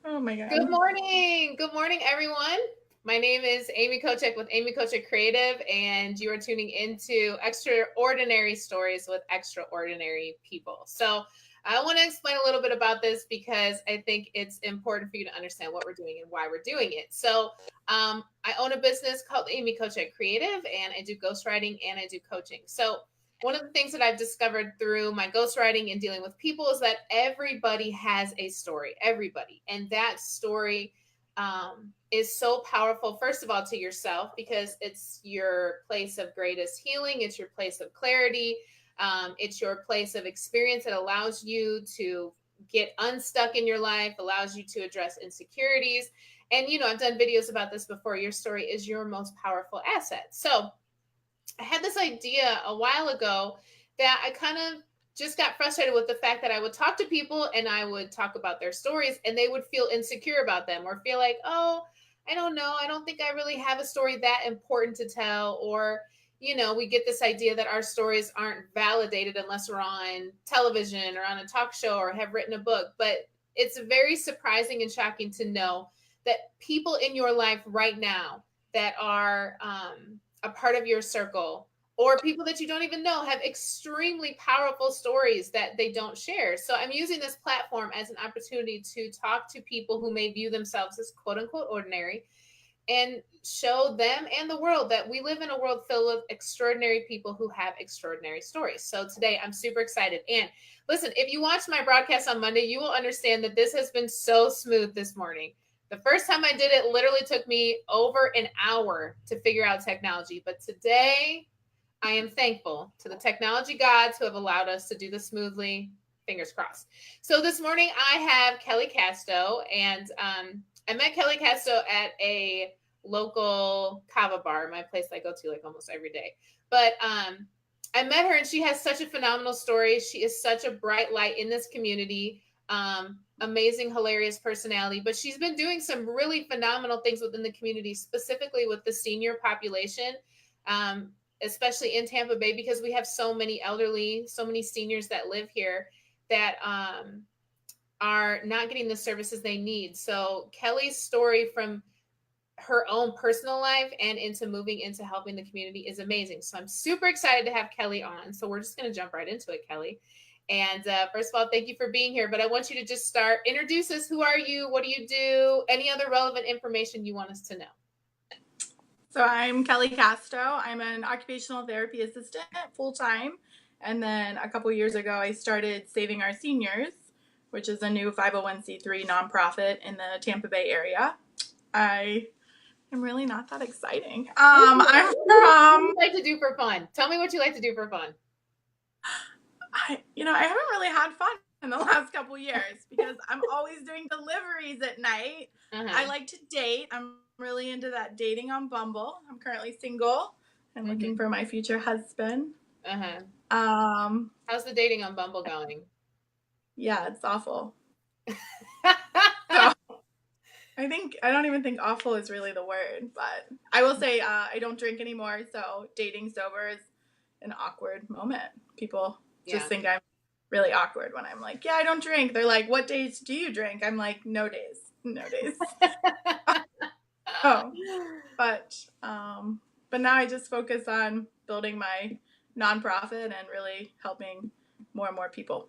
Oh my God. Good morning. Good morning, everyone. My name is Amy Kochek with Amy Kochek Creative, and you are tuning into Extraordinary Stories with Extraordinary People. So, I want to explain a little bit about this because I think it's important for you to understand what we're doing and why we're doing it. I own a business called Amy Kochek Creative, and I do ghostwriting and I do coaching. So, one of the things that I've discovered through my ghostwriting and dealing with people is that everybody has a story, everybody. And that story is so powerful, first of all, to yourself, because it's your place of greatest healing, it's your place of clarity, it's your place of experience that allows you to get unstuck in your life, allows you to address insecurities. And, I've done videos about this before. Your story is your most powerful asset. So, I had this idea a while ago that I kind of just got frustrated with the fact that I would talk to people and I would talk about their stories and they would feel insecure about them or feel like, oh, I don't know. I don't think I really have a story that important to tell. Or, we get this idea that our stories aren't validated unless we're on television or on a talk show or have written a book. But it's very surprising and shocking to know that people in your life right now that are, a part of your circle or people that you don't even know have extremely powerful stories that they don't share. So I'm using this platform as an opportunity to talk to people who may view themselves as quote unquote ordinary and show them and the world that we live in a world filled with extraordinary people who have extraordinary stories. So today I'm super excited. And listen, if you watched my broadcast on Monday, you will understand that this has been so smooth this morning. The first time I did it literally took me over an hour to figure out technology. But today, I am thankful to the technology gods who have allowed us to do this smoothly. Fingers crossed. So this morning, I have Kelli Casto, and I met Kelli Casto at a local kava bar, my place I go to like almost every day. But I met her, and she has such a phenomenal story. She is such a bright light in this community. Amazing, hilarious personality, but she's been doing some really phenomenal things within the community, specifically with the senior population, um, especially in Tampa Bay, because we have so many elderly, so many seniors that live here that are not getting the services they need. So Kelli's story from her own personal life and into moving into helping the community is amazing. So I'm super excited to have Kelli on. So we're just going to jump right into it, Kelli. And first of all, thank you for being here. But I want you to just start, introduce us. Who are you? What do you do? Any other relevant information you want us to know? So I'm Kelli Casto. I'm an occupational therapy assistant full-time. And then a couple years ago, I started Saving Our Seniors, which is a new 501c3 nonprofit in the Tampa Bay area. I am really not that exciting. What do you like to do for fun? Tell me what you like to do for fun. I haven't really had fun in the last couple years because I'm always doing deliveries at night. I like to date. I'm really into that dating on Bumble. I'm currently single and looking for my future husband. How's the dating on Bumble going? Yeah, it's awful. So, I don't even think awful is really the word, but I will say I don't drink anymore, so dating sober is an awkward moment. People just think I'm really awkward when I'm like, yeah, I don't drink. They're like, what days do you drink? I'm like, no days. Oh, but now I just focus on building my nonprofit and really helping more and more people.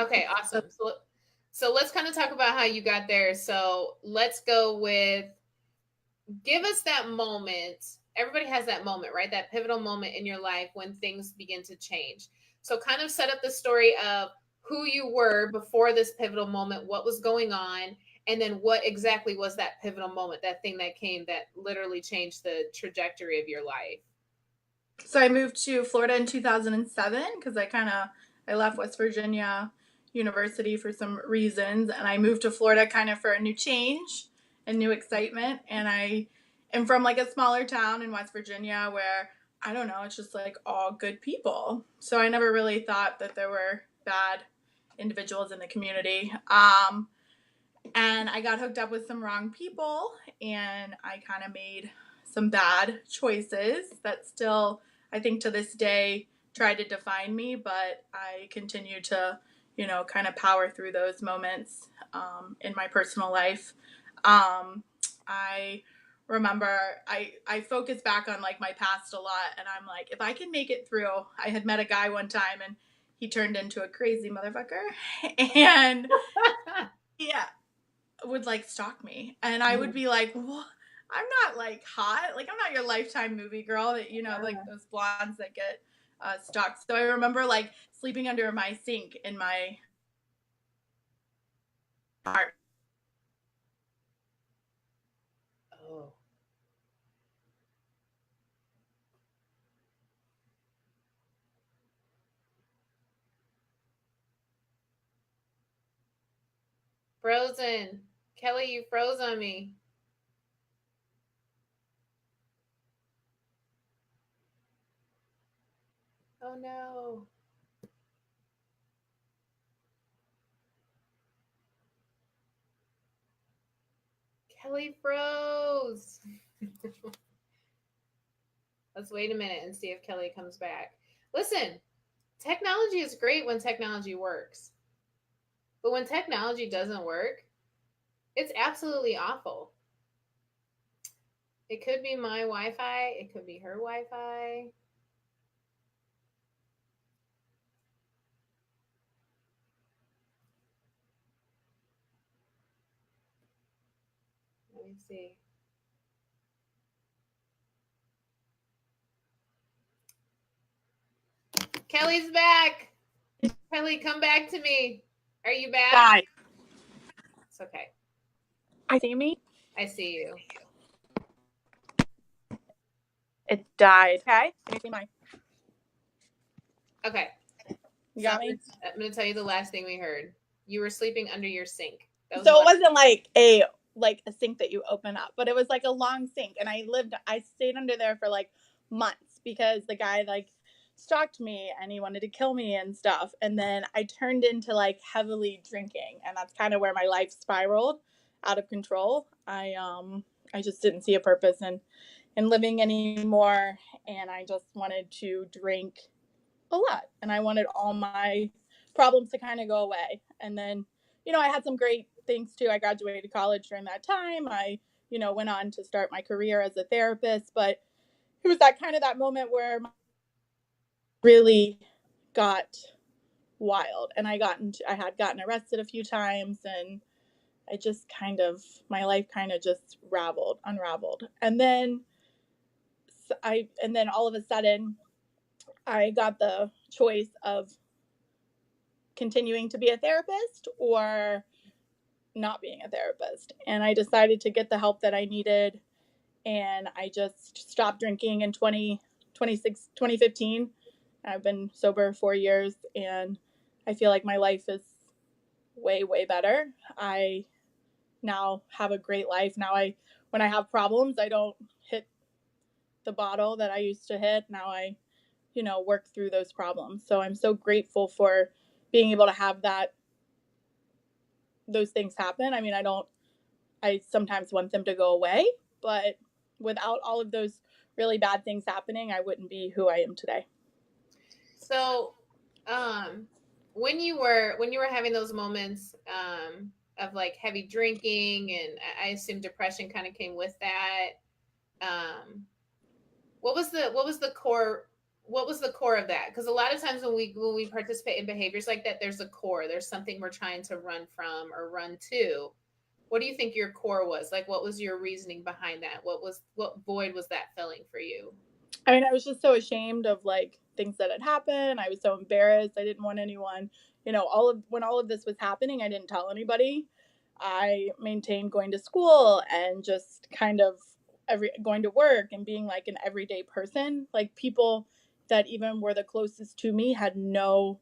Okay, awesome. So let's kind of talk about how you got there. So let's go with, give us that moment. Everybody has that moment, right? That pivotal moment in your life when things begin to change. So kind of set up the story of who you were before this pivotal moment, what was going on, and then what exactly was that pivotal moment, that thing that came that literally changed the trajectory of your life. So I moved to Florida in 2007 because I left West Virginia University for some reasons, and I moved to Florida kind of for a new change and new excitement. And I am from like a smaller town in West Virginia where, I don't know, it's just like all good people. So I never really thought that there were bad individuals in the community. And I got hooked up with some wrong people, and I kind of made some bad choices that still, I think to this day, try to define me, but I continue to, kind of power through those moments in my personal life. I remember I focus back on like my past a lot, and I'm like, if I can make it through. I had met a guy one time, and he turned into a crazy motherfucker, and yeah, would like stalk me, and I would be like, what? I'm not like hot, like I'm not your Lifetime movie girl that like those blondes that get stalked. So I remember like sleeping under my sink in my heart. Oh. Frozen. Kelli, you froze on me. Oh no. Kelli froze. Let's wait a minute and see if Kelli comes back. Listen, technology is great when technology works. But when technology doesn't work, it's absolutely awful. It could be my Wi Fi, it could be her Wi Fi. Let me see. Kelli's back. Kelli, come back to me. Are you back? Died. It's okay. I see me. I see you. It died. Okay. Can you see my? Okay. You got me? I'm going to tell you the last thing we heard. You were sleeping under your sink. So it wasn't like a sink that you open up, but it was like a long sink, and I stayed under there for like months because the guy like stalked me and he wanted to kill me and stuff. And then I turned into like heavily drinking, and that's kind of where my life spiraled out of control. I just didn't see a purpose in living anymore, and I just wanted to drink a lot, and I wanted all my problems to kind of go away. And then I had some great things too. I graduated college during that time. I went on to start my career as a therapist, but it was that moment where really got wild, and I had gotten arrested a few times, and I just my life just unraveled. And then all of a sudden I got the choice of continuing to be a therapist or not being a therapist. And I decided to get the help that I needed. And I just stopped drinking in 2015. I've been sober 4 years, and I feel like my life is way, way better. I now have a great life. Now when I have problems, I don't hit the bottle that I used to hit. Now I, work through those problems. So I'm so grateful for being able to have those things happen. I mean, I sometimes want them to go away, but without all of those really bad things happening, I wouldn't be who I am today. So, when you were having those moments of like heavy drinking, and I assume depression kind of came with that. What was the core? What was the core of that? Because a lot of times when we participate in behaviors like that, there's a core. There's something we're trying to run from or run to. What do you think your core was? Like, what was your reasoning behind that? What void was that filling for you? I mean, I was just so ashamed of like things that had happened. I was so embarrassed. I didn't want anyone, when all of this was happening, I didn't tell anybody. I maintained going to school and just going to work and being like an everyday person. Like, people that even were the closest to me had no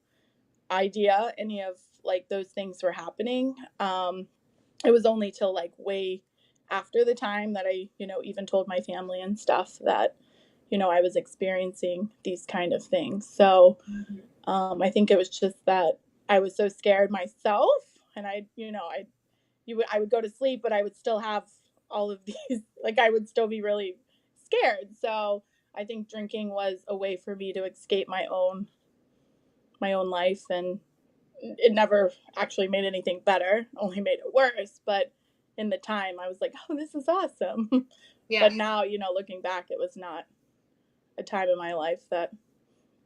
idea any of like those things were happening. It was only till like way after the time that I, even told my family and stuff that, I was experiencing these kind of things. So I think it was just that I was so scared myself, and I would go to sleep, but I would still have all of these, like I would still be really scared. So I think drinking was a way for me to escape my own life and it never actually made anything better, only made it worse. But in the time, I was like, oh, this is awesome. Yeah. But now, looking back, it was not a time in my life that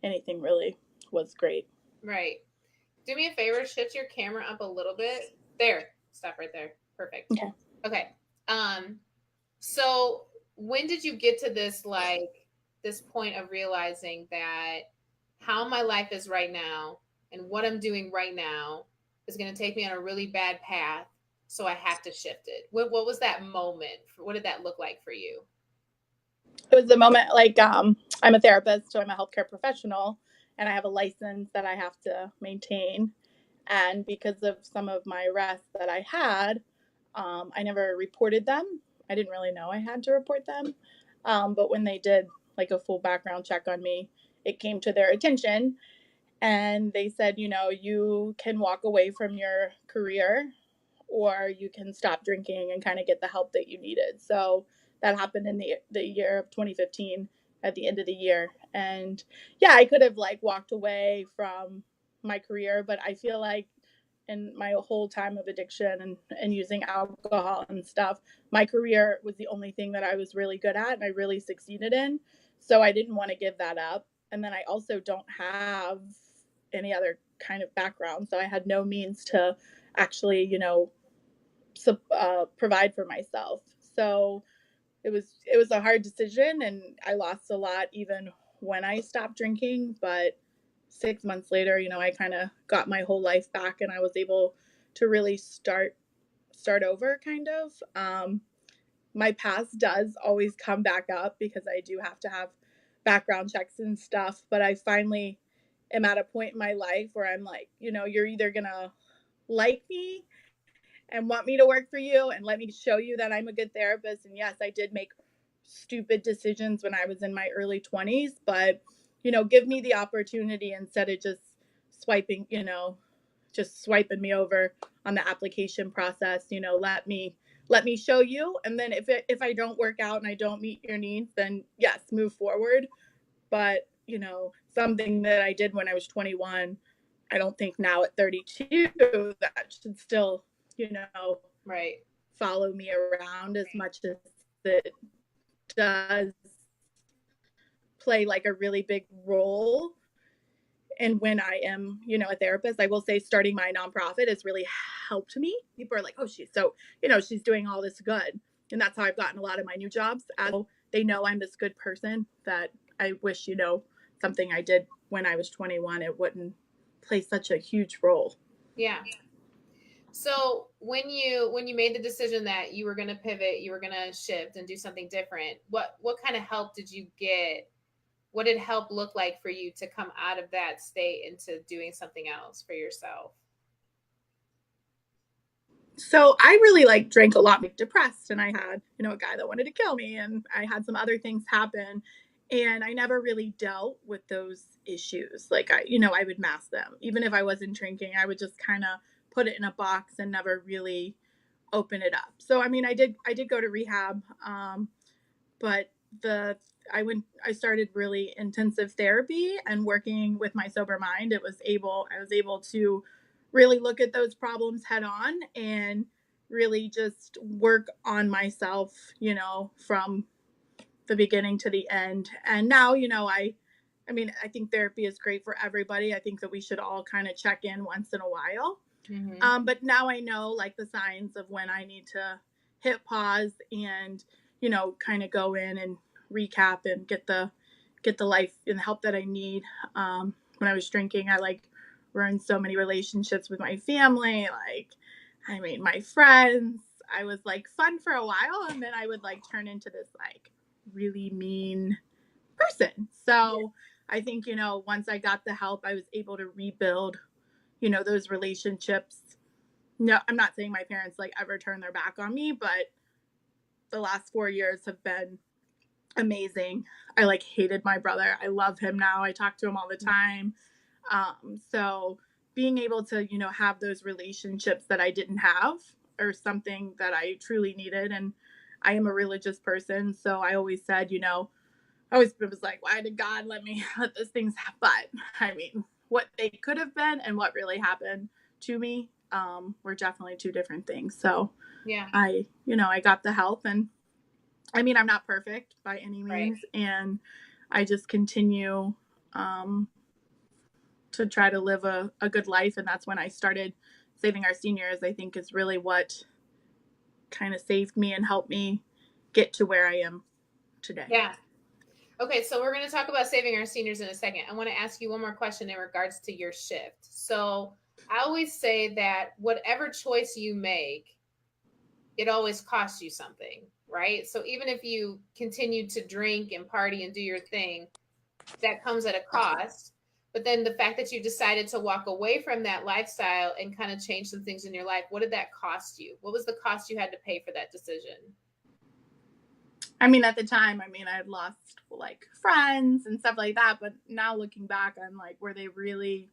anything really was great. Right. Do me a favor, shift your camera up a little bit. There. Stop right there. Perfect. Okay. Okay. So when did you get to this point of realizing that how my life is right now and what I'm doing right now is going to take me on a really bad path, so I have to shift it? What was that moment? What did that look like for you? It was the moment, like, I'm a therapist, so I'm a healthcare professional, and I have a license that I have to maintain. And because of some of my arrests that I had, I never reported them. I didn't really know I had to report them. But when they did like a full background check on me, it came to their attention, and they said, you can walk away from your career, or you can stop drinking and kind of get the help that you needed. So that happened in the year of 2015 at the end of the year. And yeah, I could have like walked away from my career, but I feel like in my whole time of addiction and using alcohol and stuff, my career was the only thing that I was really good at and I really succeeded in. So I didn't want to give that up. And then I also don't have any other kind of background. So I had no means to actually, provide for myself. So it was a hard decision, and I lost a lot even when I stopped drinking. But 6 months later, I kind of got my whole life back, and I was able to really start over, kind of. My past does always come back up because I do have to have background checks and stuff. But I finally am at a point in my life where I'm like, you're either gonna like me and want me to work for you and let me show you that I'm a good therapist. And yes, I did make stupid decisions when I was in my early 20s, but give me the opportunity instead of just swiping, just swiping me over on the application process. Let me show you, and then if I don't work out and I don't meet your needs, then yes, move forward. But something that I did when I was 21, I don't think now at 32 that should still, Right. follow me around as much as it does play like a really big role. And when I am, a therapist, I will say starting my nonprofit has really helped me. People are like, oh, she's doing all this good. And that's how I've gotten a lot of my new jobs. As they know I'm this good person that I wish, something I did when I was 21, it wouldn't play such a huge role. Yeah. So when you made the decision that you were going to pivot, you were going to shift and do something different, what kind of help did you get? What did help look like for you to come out of that state into doing something else for yourself? So I really drank a lot, depressed, and I had, a guy that wanted to kill me, and I had some other things happen, and I never really dealt with those issues. Like I would mask them. Even if I wasn't drinking, I would just kind of put it in a box and never really open it up. So I mean, I did go to rehab, but I started really intensive therapy and working with my sober mind. I was able to really look at those problems head on and really just work on myself, from the beginning to the end. And now, I think therapy is great for everybody. I think that we should all kind of check in once in a while. Mm-hmm. But now I know the signs of when I need to hit pause and, kind of go in and recap and get the life and the help that I need. When I was drinking, I ruined so many relationships with my family. My friends. I was fun for a while, and then I would turn into this really mean person. So I think, once I got the help, I was able to rebuild, those relationships. No, I'm not saying my parents ever turned their back on me, but the last 4 years have been amazing. I hated my brother. I love him now. I talk to him all the time. So being able to, have those relationships that I didn't have or something that I truly needed. And I am a religious person. So I always said, I always was like, why did God let me let this thing happen? But what they could have been and what really happened to me were definitely two different things. So yeah, I got the help, and I mean, I'm not perfect by any right. means, and I just continue to try to live a good life. And that's when I started saving our seniors, I think, is really what kind of saved me and helped me get to where I am today. Yeah. Okay, so we're going to talk about saving our seniors in a second. I want to ask you one more question in regards to your shift. So I always say that whatever choice you make, it always costs you something, right? So even if you continue to drink and party and do your thing, that comes at a cost. But then the fact that you decided to walk away from that lifestyle and kind of change some things in your life, what did that cost you? What was the cost you had to pay for that decision? I mean, at the time, I mean, I had lost like friends and stuff like that. But now looking back, I'm like, were they really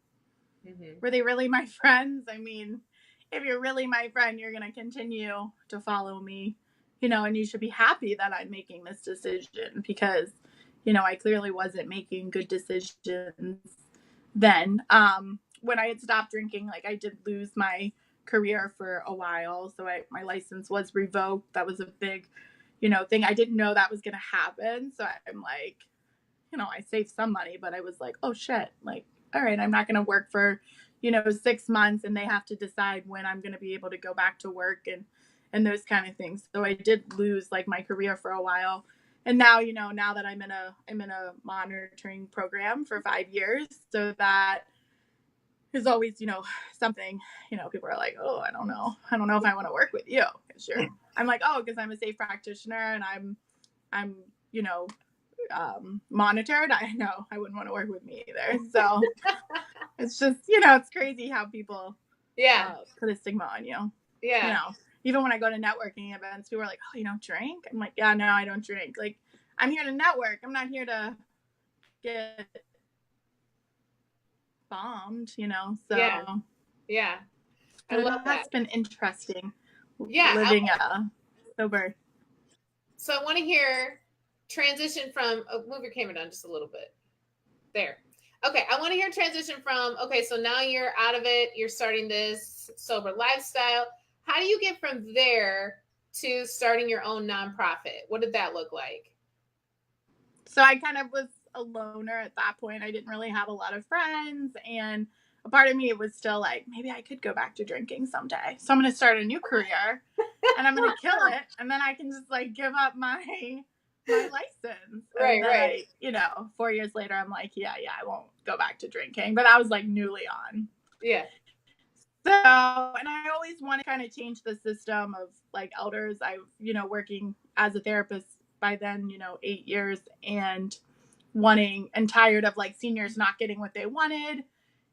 my friends? I mean, if you're really my friend, you're going to continue to follow me, and you should be happy that I'm making this decision because, I clearly wasn't making good decisions then. When I had stopped drinking, like I did lose my career for a while. So my license was revoked. That was a big, thing. I didn't know that was going to happen. So I'm like, I saved some money, but I was like, oh shit, like, all right, I'm not going to work for, 6 months, and they have to decide when I'm going to be able to go back to work and those kind of things. So I did lose like my career for a while. And now, now that I'm in a monitoring program for 5 years, so that is always, something, people are like, oh, I don't know if I want to work with you. Sure. I'm like, oh, because I'm a safe practitioner and I'm, monitored. I know I wouldn't want to work with me either. So it's just, it's crazy how people put a stigma on you. Yeah. Even when I go to networking events, people are like, oh, you don't drink? I'm like, yeah, no, I don't drink. Like, I'm here to network. I'm not here to get bombed, so yeah, I but love that. That's been interesting Yeah, living sober. so I want to hear transition from move your camera down just a little bit there. Okay, I want to hear transition from okay, so now you're out of it, you're starting this sober lifestyle. How do you get from there to starting your own nonprofit? What did that look like? So I kind of was a loner at that point. I didn't really have a lot of friends, and a part of me was still like, maybe I could go back to drinking someday. So I'm going to start a new career and I'm going to kill it, and then I can just like give up my license. Right, And then right. 4 years later, I'm like, yeah, I won't go back to drinking. But I was like newly on. Yeah. So, and I always want to kind of change the system of like elders. I, working as a therapist by then, 8 years, and wanting and tired of like seniors not getting what they wanted.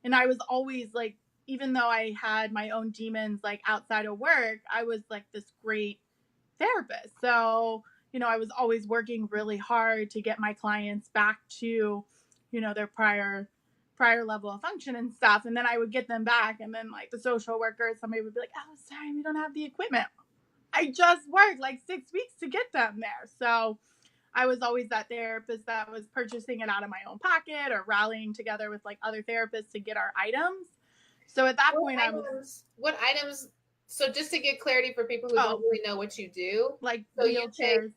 And I was always like, even though I had my own demons like outside of work, I was like this great therapist. So, I was always working really hard to get my clients back to, their prior level of function and stuff. And then I would get them back, and then like the social worker, somebody would be like, oh, sorry, we don't have the equipment. I just worked like 6 weeks to get them there. So I was always that therapist that was purchasing it out of my own pocket or rallying together with like other therapists to get our items. So at that point, what items? So just to get clarity for people who don't really know what you do, like so wheelchairs.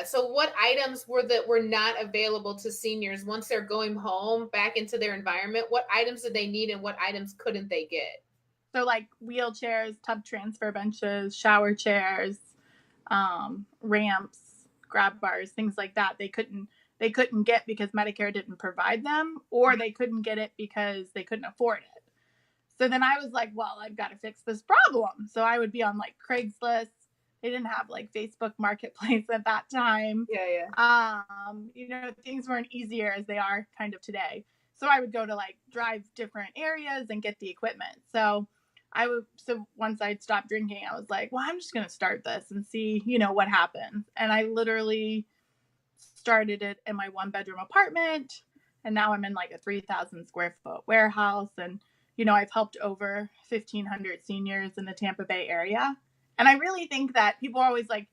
So what items were not available to seniors once they're going home back into their environment? What items did they need and what items couldn't they get? So like wheelchairs, tub transfer benches, shower chairs, ramps, grab bars, things like that. They couldn't get because Medicare didn't provide them, or they couldn't get it because they couldn't afford it. So then I was like, well, I've got to fix this problem. So I would be on like Craigslist. They didn't have like Facebook Marketplace at that time. Yeah. Things weren't easier as they are kind of today. So I would go to like drive different areas and get the equipment. So once I'd stopped drinking, I was like, well, I'm just going to start this and see, what happens. And I literally started it in my 1-bedroom apartment. And now I'm in like a 3,000 square foot warehouse. And, I've helped over 1,500 seniors in the Tampa Bay area. And I really think that people are always like,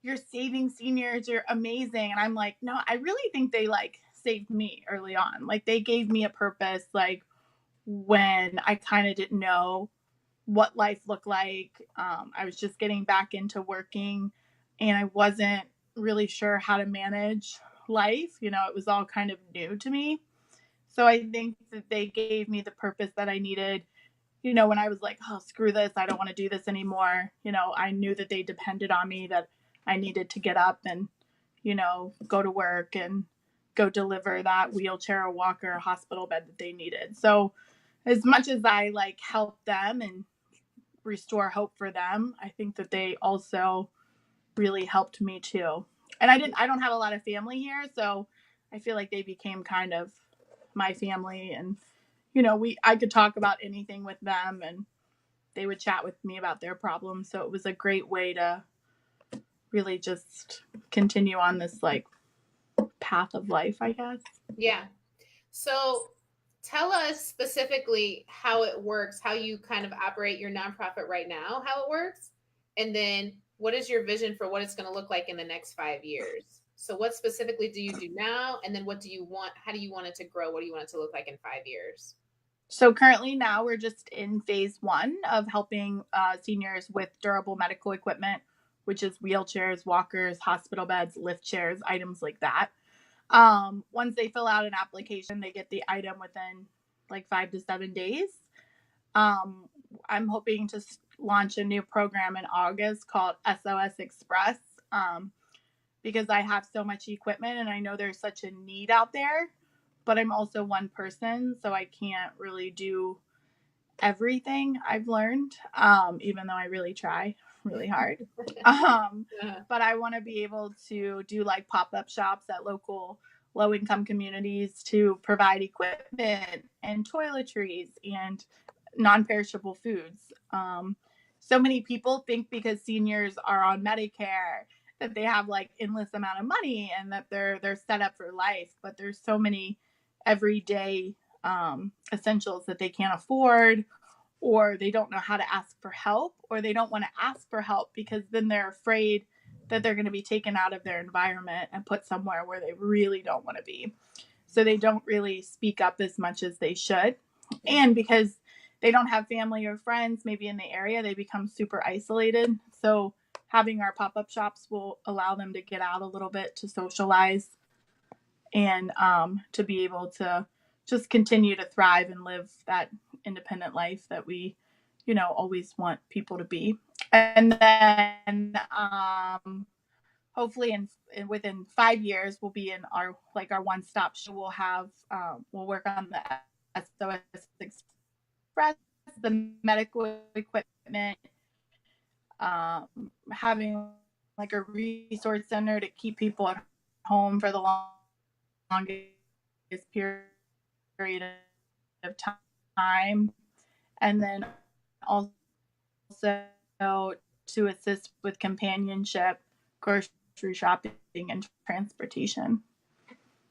you're saving seniors, you're amazing. And I'm like, no, I really think they like saved me early on. Like they gave me a purpose, like when I kind of didn't know what life looked like. I was just getting back into working and I wasn't really sure how to manage life. You know, it was all kind of new to me. So I think that they gave me the purpose that I needed. You know, when I was like, oh, screw this, I don't want to do this anymore. You know, I knew that they depended on me, that I needed to get up and, you know, go to work and go deliver that wheelchair or walker or hospital bed that they needed. So as much as I like helped them and restore hope for them, I think that they also really helped me too. And I don't have a lot of family here, so I feel like they became kind of my family. And you know, I could talk about anything with them and they would chat with me about their problems. So it was a great way to really just continue on this like path of life, I guess. Yeah. So tell us specifically how it works, how you kind of operate your nonprofit right now, how it works, and then what is your vision for what it's going to look like in the next 5 years? So what specifically do you do now, and then what do you want? How do you want it to grow? What do you want it to look like in 5 years? So currently now we're just in phase one of helping seniors with durable medical equipment, which is wheelchairs, walkers, hospital beds, lift chairs, items like that. Once they fill out an application, they get the item within like 5 to 7 days. Um, I'm hoping to launch a new program in August called SOS Express, because I have so much equipment and I know there's such a need out there, but I'm also one person, so I can't really do everything I've learned, even though I really try really hard. But I want to be able to do like pop-up shops at local low-income communities to provide equipment and toiletries and non-perishable foods. So many people think because seniors are on Medicare that they have like endless amount of money and that they're set up for life, but there's so many everyday essentials that they can't afford, or they don't know how to ask for help, or they don't want to ask for help because then they're afraid that they're going to be taken out of their environment and put somewhere where they really don't want to be. So they don't really speak up as much as they should. And because they don't have family or friends maybe in the area, they become super isolated. So having our pop-up shops will allow them to get out a little bit, to socialize, and to be able to just continue to thrive and live that independent life that we, you know, always want people to be. And then hopefully within 5 years we'll be in our like our one-stop shop. We'll have we'll work on the SOS Express, the medical equipment, having like a resource center to keep people at home for the longest period of time, and then also to assist with companionship, grocery shopping, and transportation.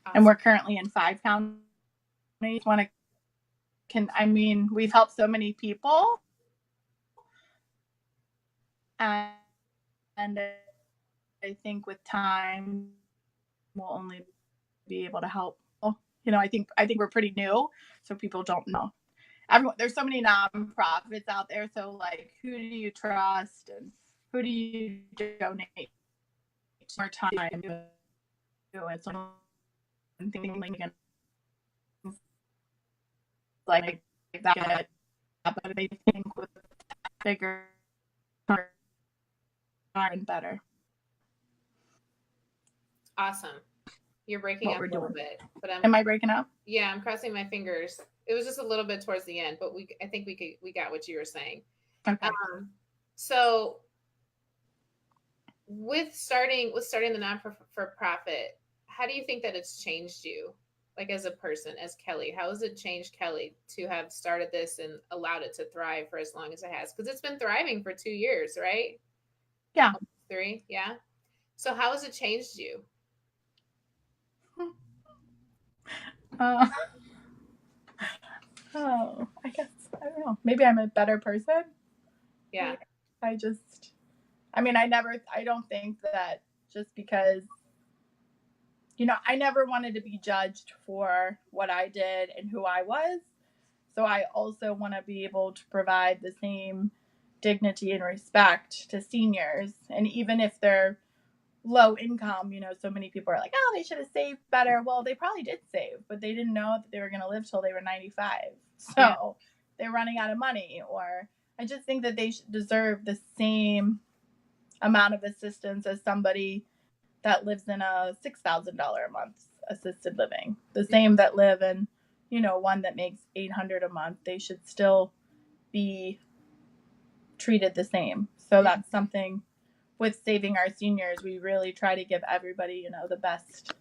Awesome. And we're currently in 5 counties. We've helped so many people, and I think with time we'll only be able to help. You know, I think we're pretty new, so people don't know. There's so many nonprofits out there, so like who do you trust and who do you donate more time to? And so like that, but I think with bigger and better. Awesome. You're breaking up a little bit, but am I breaking up? Yeah, I'm crossing my fingers. It was just a little bit towards the end, but I think we got what you were saying. Okay. So with starting the non-for-profit, how do you think that it's changed you, like as a person, as Kelli? How has it changed Kelli to have started this and allowed it to thrive for as long as it has? Because it's been thriving for 2 years, right? Yeah. 3, yeah. So how has it changed you? I guess I don't know. Maybe I'm a better person. Yeah. I don't think that just because, I never wanted to be judged for what I did and who I was. So I also want to be able to provide the same dignity and respect to seniors. And even if they're low income, so many people are like, oh, they should have saved better. Well, they probably did save, but they didn't know that they were going to live till they were 95. So they're running out of money. Or I just think that they deserve the same amount of assistance as somebody that lives in a $6,000 a month assisted living. The same that live in, one that makes $800 a month. They should still be treated the same. So that's something with saving our seniors. We really try to give everybody, the best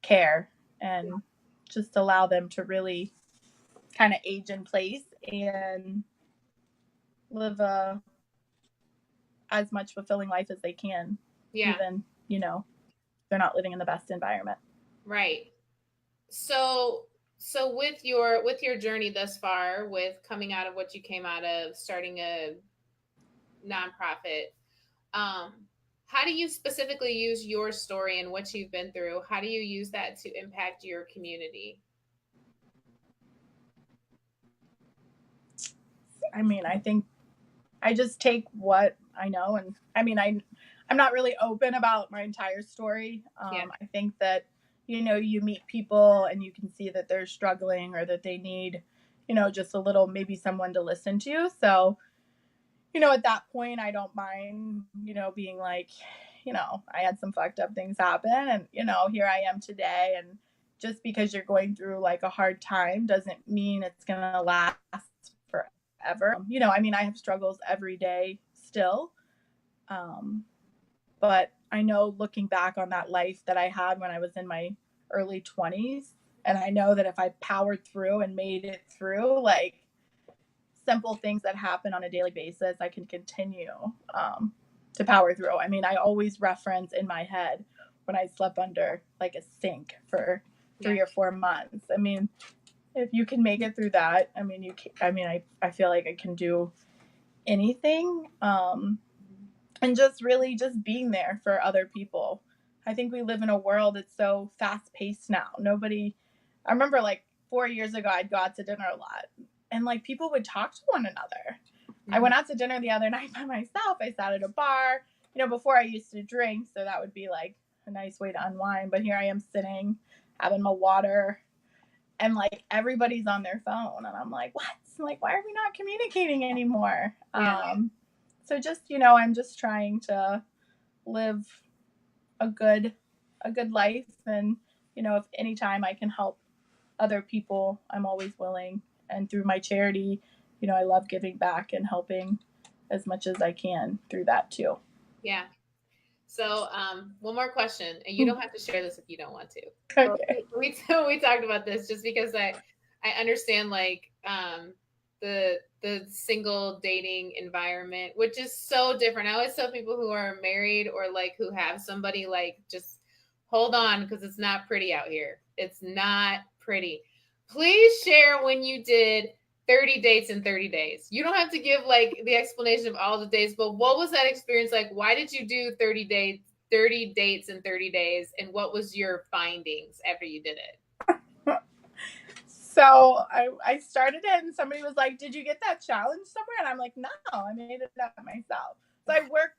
care and just allow them to really kind of age in place and live as much fulfilling life as they can. Yeah. Even, they're not living in the best environment. Right. So with your journey thus far, with coming out of what you came out of, starting a nonprofit, how do you specifically use your story and what you've been through? How do you use that to impact your community? I mean, I think I just take what I know, and I'm not really open about my entire story. I think that you meet people and you can see that they're struggling or that they need just a little, maybe someone to listen to. So at that point, I don't mind being like, I had some fucked up things happen, and here I am today. And just because you're going through like a hard time doesn't mean it's gonna last forever. I have struggles every day still. But I know, looking back on that life that I had when I was in my early 20s, and I know that if I powered through and made it through, like simple things that happen on a daily basis, I can continue to power through. I always reference in my head when I slept under like a sink for 3 or 4 months. If you can make it through that, I feel like I can do anything. And just really just being there for other people. I think we live in a world that's so fast paced now. I remember like 4 years ago, I'd go out to dinner a lot and like people would talk to one another. I went out to dinner the other night by myself. I sat at a bar, before I used to drink. So that would be like a nice way to unwind. But here I am sitting, having my water, and like everybody's on their phone. And I'm like, what? Like, why are we not communicating anymore? So just, I'm just trying to live a good life. And, if anytime I can help other people, I'm always willing. And through my charity, I love giving back and helping as much as I can through that too. Yeah. So one more question, and you don't have to share this if you don't want to. Okay. We talked about this just because I understand like the single dating environment, which is so different. I always tell people who are married or like who have somebody, like, just hold on, because it's not pretty out here. It's not pretty. Please share when you did 30 dates in 30 days. You don't have to give like the explanation of all the dates, but what was that experience like? Why did you do 30 dates in 30 days? And what was your findings after you did it? So I started it and somebody was like, did you get that challenge somewhere? And I'm like, no, I made it up myself. So I work,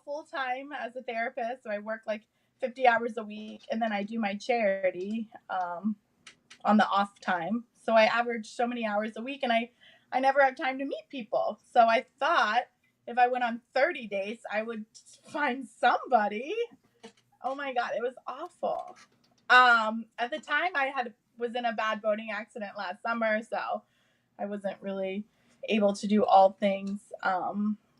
full time as a therapist. So I work like 50 hours a week, and then I do my charity on the off time. So I average so many hours a week, and I never have time to meet people. So I thought if I went on 30 dates, I would find somebody. Oh my God, it was awful. At the time was in a bad boating accident last summer, so I wasn't really able to do all things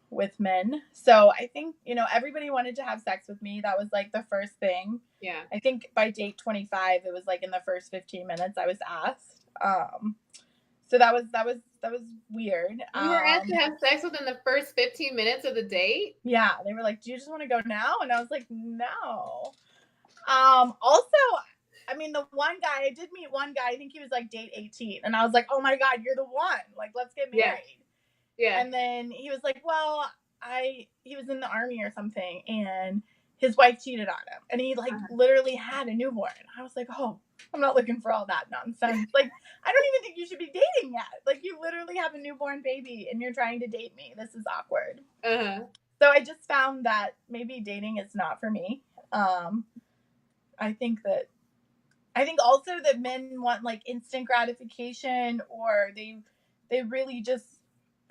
with men. So I think, everybody wanted to have sex with me. That was like the first thing. Yeah. I think by date 25, it was like in the first 15 minutes I was asked. So that was weird. You were asked to have sex within the first 15 minutes of the date? Yeah. They were like, do you just want to go now? And I was like, no. Also, the one guy, I did meet one guy, I think he was like date 18. And I was like, oh my God, you're the one. Like, let's get married. Yeah. And then he was like, well, he was in the Army or something. And his wife cheated on him, and he like literally had a newborn. I was like, oh, I'm not looking for all that nonsense. Like, I don't even think you should be dating yet. Like, you literally have a newborn baby and you're trying to date me. This is awkward. So I just found that maybe dating is not for me. I think also that men want like instant gratification, or they really just,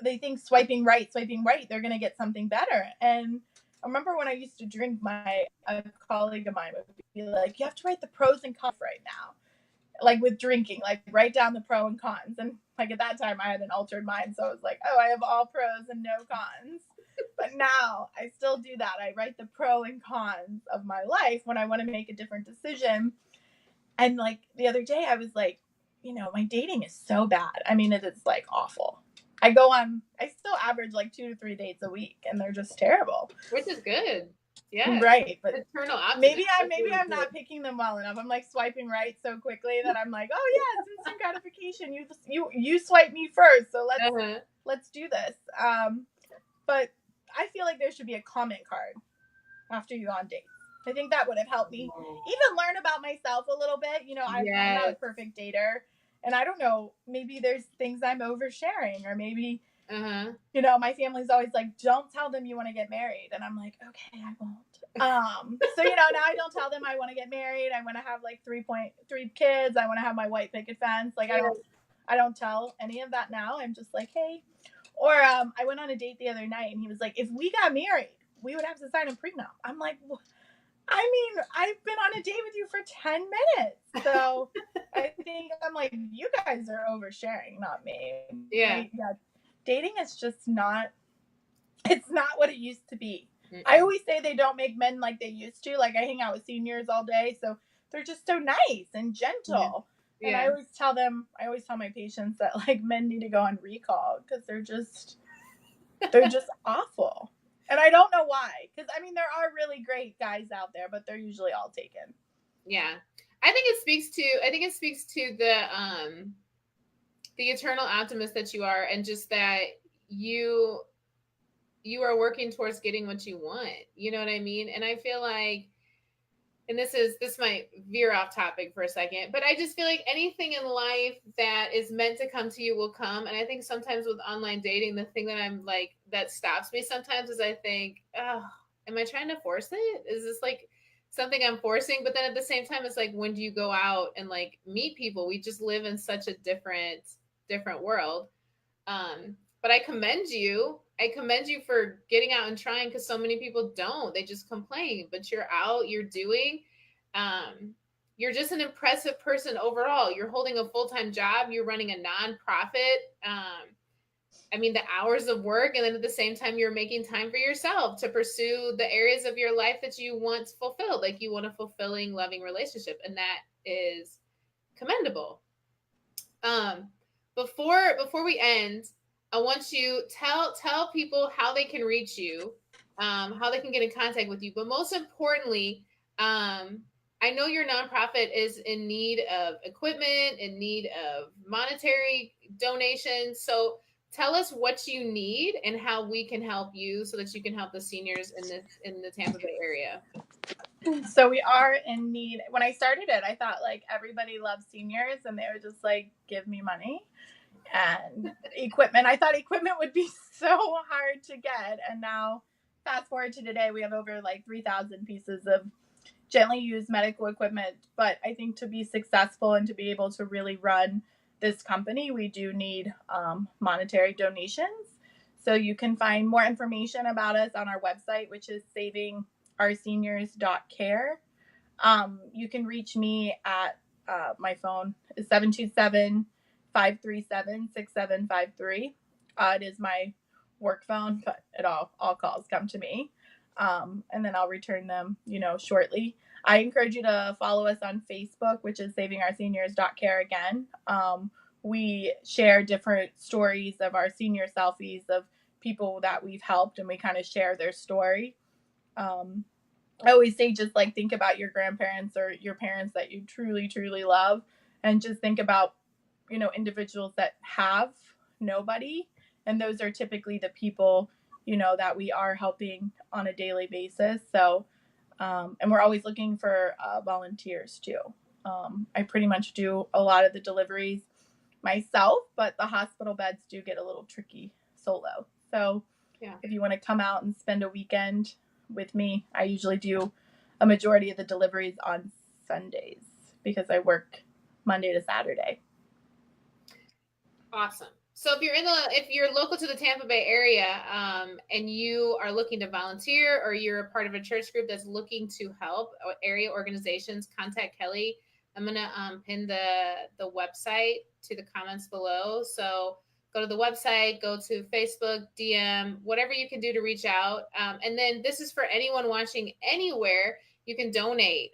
they think swiping right, they're going to get something better. And I remember when I used to drink, a colleague of mine would be like, you have to write the pros and cons right now. Like with drinking, like write down the pro and cons. And like at that time I had an altered mind. So I was like, oh, I have all pros and no cons. But now I still do that. I write the pro and cons of my life when I want to make a different decision. And like the other day I was like, my dating is so bad. I mean, it is like awful. I still average like 2 to 3 dates a week, and they're just terrible. Which is good. Yeah. Right. But eternal optimism. Maybe I'm not picking them well enough. I'm like swiping right so quickly that I'm like, oh yeah, it's instant gratification. You swipe me first, so let's do this. But I feel like there should be a comment card after you go on dates. I think that would have helped me even learn about myself a little bit. I'm not a perfect dater, and I don't know, maybe there's things I'm oversharing, or maybe, my family's always like, don't tell them you want to get married. And I'm like, okay, I won't. So, now I don't tell them I want to get married. I want to have like 3 kids. I want to have my white picket fence. Like, I don't tell any of that now. I'm just like, hey. Or I went on a date the other night, and he was like, if we got married, we would have to sign a prenup. I'm like, I mean, I've been on a date with you for 10 minutes. So I think I'm like, you guys are oversharing, not me. Yeah. Dating is just not, it's not what it used to be. Mm-mm. I always say they don't make men like they used to. Like, I hang out with seniors all day, so they're just so nice and gentle. Yeah. And I always tell my patients that like men need to go on recall, because they're just awful. And I don't know why, because I mean, there are really great guys out there, but they're usually all taken. Yeah, I think it speaks to the eternal optimist that you are, and just that you are working towards getting what you want. You know what I mean? And I feel like, and this might veer off topic for a second, but I just feel like anything in life that is meant to come to you will come. And I think sometimes with online dating, the thing that I'm like, that stops me sometimes is I think, oh, am I trying to force it? Is this like something I'm forcing? But then at the same time, it's like, when do you go out and like meet people? We just live in such a different world. But I commend you. For getting out and trying, because so many people don't. They just complain, but you're out, you're doing. You're just an impressive person overall. You're holding a full-time job. You're running a nonprofit. I mean, the hours of work, and then at the same time, you're making time for yourself to pursue the areas of your life that you want fulfilled. Like, you want a fulfilling, loving relationship, and that is commendable. Before we end, I want you tell people how they can reach you, how they can get in contact with you. But most importantly, I know your nonprofit is in need of equipment, in need of monetary donations. So tell us what you need and how we can help you, so that you can help the seniors in the Tampa Bay area. So we are in need. When I started it, I thought like everybody loves seniors, and they would just like give me money and equipment. I thought equipment would be so hard to get, and now fast forward to today, we have over like 3,000 pieces of gently used medical equipment. But I think to be successful and to be able to really run this company, we do need monetary donations. So you can find more information about us on our website, which is savingourseniors.care. You can reach me at my phone is 727-537-6753. It is my work phone, but all calls come to me. And then I'll return them, shortly. I encourage you to follow us on Facebook, which is savingourseniors.care again. We share different stories of our senior selfies of people that we've helped, and we kind of share their story. I always say, just like think about your grandparents or your parents that you truly, truly love, and just think about, individuals that have nobody. And those are typically the people, that we are helping on a daily basis. So And we're always looking for volunteers too. I pretty much do a lot of the deliveries myself, but the hospital beds do get a little tricky solo. So if you want to come out and spend a weekend with me, I usually do a majority of the deliveries on Sundays because I work Monday to Saturday. Awesome. So if you're local to the Tampa Bay area, and you are looking to volunteer, or you're a part of a church group that's looking to help area organizations, contact Kelli. I'm gonna pin the website to the comments below. So go to the website, go to Facebook, DM, whatever you can do to reach out. And then this is for anyone watching anywhere. You can donate.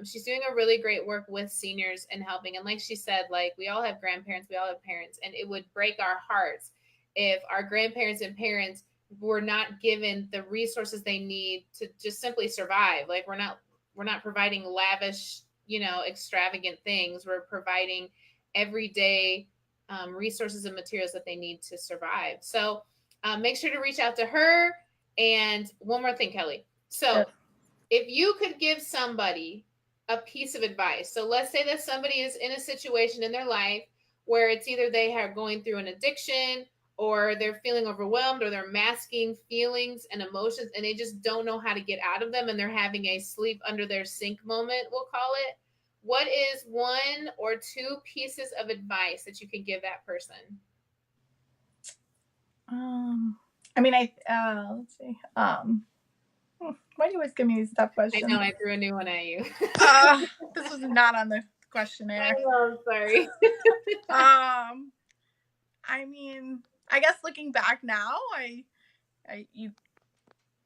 She's doing a really great work with seniors and helping. And like she said, like, we all have grandparents, we all have parents, and it would break our hearts if our grandparents and parents were not given the resources they need to just simply survive. Like, we're not providing lavish, extravagant things. We're providing everyday resources and materials that they need to survive. So make sure to reach out to her. And one more thing, Kelli. So if you could give somebody a piece of advice, so let's say that somebody is in a situation in their life where it's either they are going through an addiction, or they're feeling overwhelmed, or they're masking feelings and emotions, and they just don't know how to get out of them, and they're having a sleep under their sink moment, we'll call it. What is one or two pieces of advice that you can give that person? Let's see. Why do you always give me these tough questions? I know, I threw a new one at you. This was not on the questionnaire. I know, I'm sorry. I guess looking back now,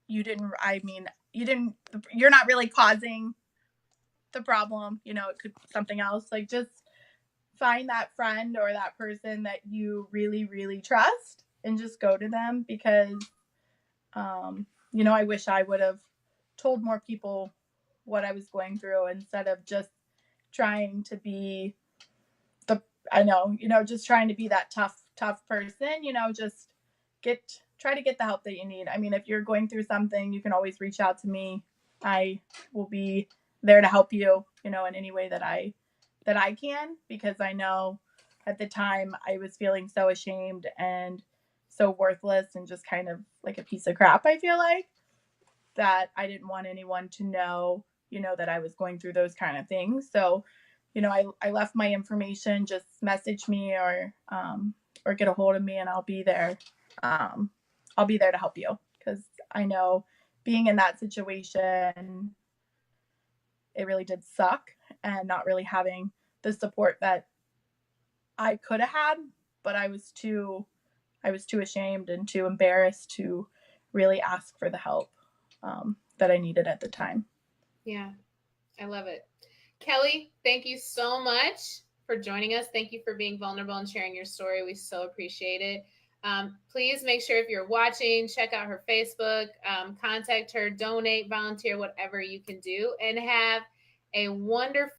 you're not really causing the problem. It could be something else. Like, just find that friend or that person that you really, really trust and just go to them, because, I wish I would have told more people what I was going through instead of just trying to be just trying to be that tough person, just try to get the help that you need. If you're going through something, you can always reach out to me. I will be there to help you, in any way that I can, because I know at the time I was feeling so ashamed and so worthless and just kind of like a piece of crap. I feel like that I didn't want anyone to know, that I was going through those kind of things. So, I left my information. Just message me or get a hold of me, and I'll be there. I'll be there to help you, because I know being in that situation, it really did suck, and not really having the support that I could have had, but I was too ashamed and too embarrassed to really ask for the help that I needed at the time. Yeah, I love it. Kelli, thank you so much for joining us. Thank you for being vulnerable and sharing your story. We so appreciate it. Please make sure, if you're watching, check out her Facebook, contact her, donate, volunteer, whatever you can do, and have a wonderful